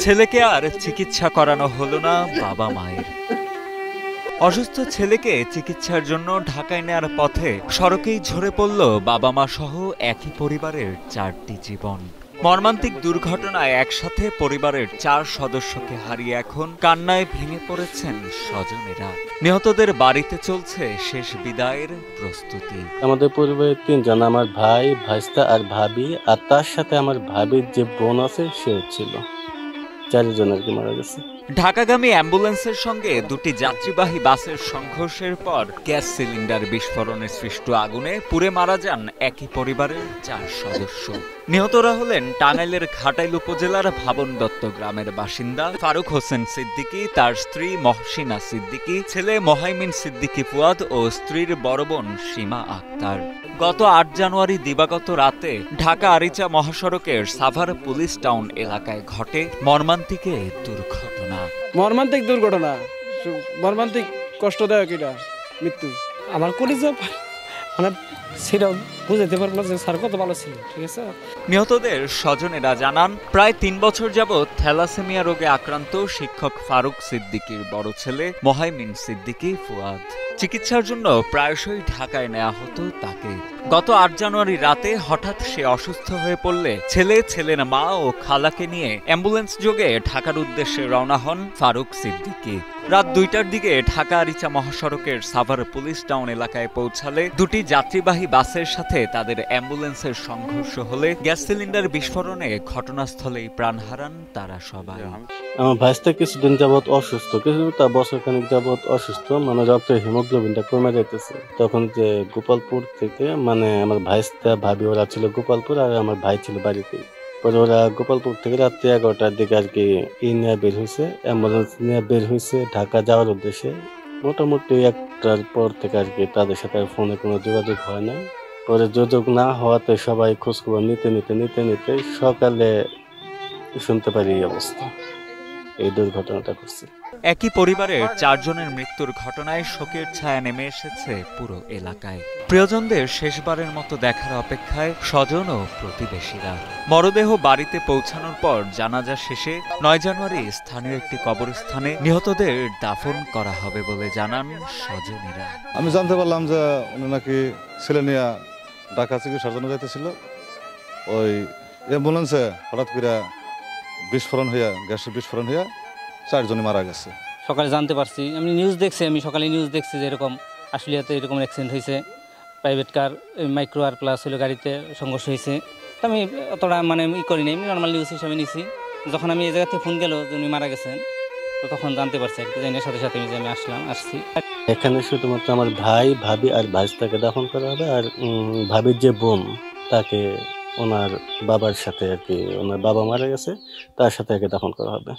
ছেলেকে আর চিকিৎসা করানো হলো না বাবা মায়ের। অসুস্থ ছেলেকে চিকিৎসার জন্য ঢাকায় নেয়ার পথে সড়কেই ঝরে পড়ল বাবা মা সহ একই পরিবারের 4টি জীবন। মর্মান্তিক দুর্ঘটনায় একসাথে পরিবারের 4 সদস্যকে হারিয়ে এখন কান্নায় ভেঙে পড়েছেন স্বজনেরা। নিহতদের বাড়িতে চলছে শেষ বিদায়ের প্রস্তুতি। আমাদের পরিবারের 3 জন, আমার ভাই, ভাইস্তা আর ভাবি, আর তার সাথে আমার ভাবির যে বোন আছে সেও ছিল। 4 জন আর কি মারা গেছে। ঢাকাগামী অ্যাম্বুলেন্সের সঙ্গে 2টি যাত্রীবাহী বাসের সংঘর্ষের পর গ্যাস সিলিন্ডার বিস্ফোরণে সৃষ্ট আগুনে পুড়ে মারা যান একই পরিবারের 4 সদস্য। নিহতরা হলেন টাঙ্গাইলের ঘাটাইল উপজেলার ভাবন দত্ত গ্রামের বাসিন্দা ফারুক হোসেন সিদ্দিকী, তার স্ত্রী মহসিনা সিদ্দিকী, ছেলে মোহাইমিন সিদ্দিকী ফুয়াদ ও স্ত্রীর বড় বোন সীমা আক্তার। গত 8 জানুয়ারি দিবাগত রাতে ঢাকা আরিচা মহাসড়কের সাভার পুলিশ টাউন এলাকায় ঘটে মর্মান্তিক দুর্ঘটনা। মর্মান্তিক দুর্ঘটনা, মর্মান্তিক কষ্টদায়ক এটা মৃত্যু। আমার কলিজা মানে সেটা বুঝাইতে পারবো না যে স্যার কত ভালো ছিল। ঠিক আছে। নিহতদের স্বজনেরা জানান, প্রায় 3 বছর যাবৎ থ্যালাসেমিয়া রোগে আক্রান্ত শিক্ষক ফারুক সিদ্দিকীর বড় ছেলে মোহাইমিন সিদ্দিকী ফুয়াদ। চিকিৎসার জন্য প্রায়শই ঢাকায় নেওয়া হতো তাকে। গত 8 জানুয়ারি রাতে হঠাৎ সে অসুস্থ হয়ে পড়লে ছেলের মা ও খালাকে নিয়ে অ্যাম্বুলেন্স যোগে ঢাকার উদ্দেশ্যে রওনা হন ফারুক সিদ্দিকী। রাত 2টার দিকে ঢাকা আরিচা মহাসড়কের সাভার পুলিশ টাউন এলাকায় পৌঁছালে 2টি যাত্রীবাহী বাসের সাথে তাদের অ্যাম্বুলেন্সের সংঘর্ষ হলে গ্যাস সিলিন্ডার বিস্ফোরণে ঘটনাস্থলেই প্রাণ হারান তারা সবাই। আমার ভাইস্তা কিছুদিন যাবৎ অসুস্থ, কিছুটা বছরখানিক যাবৎ অসুস্থ, মানে রক্তের হিমোগ্লোবিনটা কমে যাইতেছে। তখন যে গোপালপুর থেকে, মানে আমার ভাইস্তা ভাবি ওরা ছিল গোপালপুর আর আমার ভাই ছিল বাড়িতে। পরে ওরা গোপালপুর থেকে রাত্রি 11টার দিকে আর কি নিয়ে বের হয়েছে, অ্যাম্বুলেন্স নিয়ে বের হয়েছে ঢাকা যাওয়ার উদ্দেশ্যে। মোটামুটি 1টার পর থেকে আর কি তাদের সাথে ফোনে কোনো যোগাযোগ হয় না। পরে যোগাযোগ না হওয়াতে সবাই খোঁজখবর নিতে সকালে শুনতে পারি এই অবস্থা, এই দুর্ঘটনাটা ঘটছে। একই পরিবারের 4 জনের মৃত্যুর ঘটনায় শোকের ছায়া নেমে এসেছে পুরো এলাকায়। প্রিয়জনদের শেষবারের মতো দেখার অপেক্ষায় স্বজন ও প্রতিবেশীরা। মরদেহ বাড়িতে পৌঁছানোর পর জানাজা শেষে 9 জানুয়ারি স্থানীয় একটি কবরস্থানে নিহতদের দাফন করা হবে বলে জানান স্বজনেরা। আমি জানতে পারলাম যে উনি নাকি ছেলে নিয়ে ঢাকা চিকিৎসার জন্য যাইতেছিল। ওই অ্যাম্বুলেন্সে হঠাৎ করে গ্যাসের বিস্ফোরণ হইয়া 4 জনই মারা গেছে। সকালে জানতে পারছি, আমি সকালে নিউজ দেখছি যে এরকম আশুলিয়াতে এরকম অ্যাক্সিডেন্ট হয়েছে। প্রাইভেট কার মাইক্রো আর প্লাস হলো গাড়িতে সংঘর্ষ হয়েছে। তো আমি অতটা মানে করি নাই, আমি নর্মাল নিউজ হিসাবে নিছি। যখন আমি এই জায়গা থেকে ফোন গেল যে উনি মারা গেছেন, তো তখন জানতে পারছি আর কি, জানার সাথে সাথে আমি আসছি। এখানে শুধুমাত্র আমার ভাই, ভাবি আর ভাইস্তাকে দাফন করা হবে, আর ভাবির যে বোন তাকে ওনার বাবার সাথে আর কি, ওনার বাবা মারা গেছে, তার সাথে দাফন করা হবে।